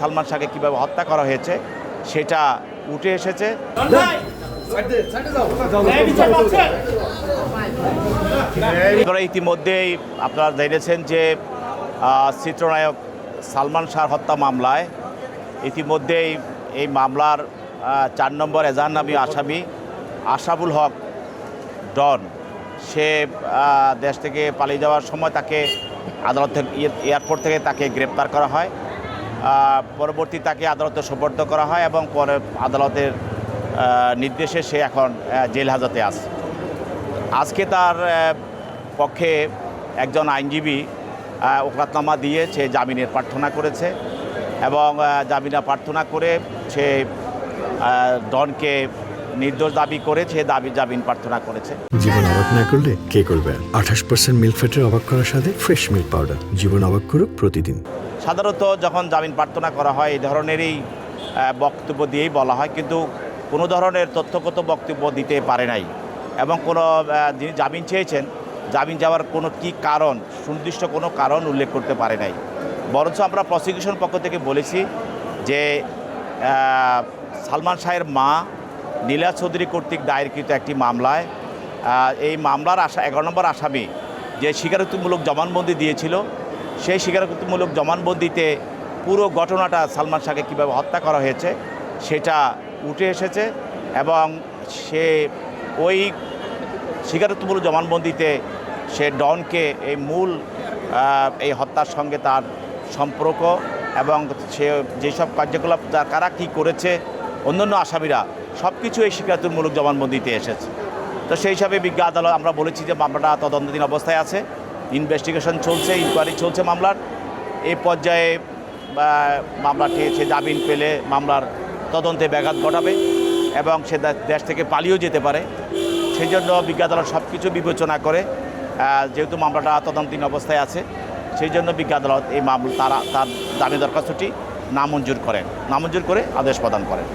সালমান শাহকে কীভাবে হত্যা করা হয়েছে সেটা উঠে এসেছে। ইতিমধ্যেই আপনারা জেনেছেন যে চিত্রনায়ক সালমান শাহর হত্যা মামলায় ইতিমধ্যেই এই মামলার ৪ নম্বর এজাহারনামী আসামি আশরাফুল হক ডন সে দেশ থেকে পালিয়ে যাওয়ার সময় তাকে আদালত থেকে এয়ারপোর্ট থেকে তাকে গ্রেপ্তার করা হয়। পরবর্তী তাকে আদালতে সোপর্দ করা হয় এবং পরে আদালতের নির্দেশে সে এখন জেল হাজতে আছে। আজকে তার পক্ষে একজন আইনজীবী ওকালতনামা দিয়ে সে জামিনের প্রার্থনা করেছে এবং প্রার্থনা করে সে ডনকে নির্দোষ দাবি করে সে জামিন প্রার্থনা করেছে। জীবন অবাক না করলে কে করবে? 28% মিল্ক ফ্যাটের অবাক করার সাথে ফ্রেশ মিল্ক পাউডার। জীবন অবাক করুক প্রতিদিন। সাধারণত যখন জামিন প্রার্থনা করা হয় এই ধরনেরই বক্তব্য দিয়েই বলা হয়, কিন্তু কোনো ধরনের তথ্যগত বক্তব্য দিতে পারে নাই এবং কোনো যিনি জামিন চেয়েছেন জামিন যাওয়ার কোনো কী কারণ সুনির্দিষ্ট কোনো কারণ উল্লেখ করতে পারে নাই। বরঞ্চ আমরা প্রসিকিউশন পক্ষ থেকে বলেছি যে সালমান শাহের মা নীলা চৌধুরী কর্তৃক দায়েরকৃত একটি মামলায় এই মামলার 11 নম্বর আসামি যে স্বীকারোক্তিমূলক জবানবন্দি দিয়েছিল সেই স্বীকারোক্তিমূলক জবানবন্দিতে পুরো ঘটনাটা সালমান শাহকে কীভাবে হত্যা করা হয়েছে সেটা উঠে এসেছে এবং সে ওই স্বীকারোক্তিমূলক জবানবন্দিতে সে ডনকে এই মূল এই হত্যার সঙ্গে তার সম্পর্ক এবং সে যেসব কার্যকলাপ কারা কী করেছে অন্যান্য আসামিরা সব কিছু এই স্বীকারোক্তিমূলক জবানবন্দিতে এসেছে। তো সেই হিসাবে বিজ্ঞ আদালত আমরা বলেছি যে মামলাটা তদন্তাধীন অবস্থায় আছে, ইনভেস্টিগেশন চলছে, ইনকোয়ারি চলছে মামলার। এই পর্যায়ে মামলাটি সে জামিন পেলে মামলার তদন্তে ব্যাঘাত ঘটাবে এবং সে দেশ থেকে পালিয়েও যেতে পারে। সেই জন্য বিজ্ঞ আদালত সব কিছু বিবেচনা করে যেহেতু মামলাটা তদন্তাধীন অবস্থায় আছে সেই জন্য বিজ্ঞ আদালত এই মামলা তার জামিন দরখাস্তটি নামঞ্জুর করে আদেশ প্রদান করেন।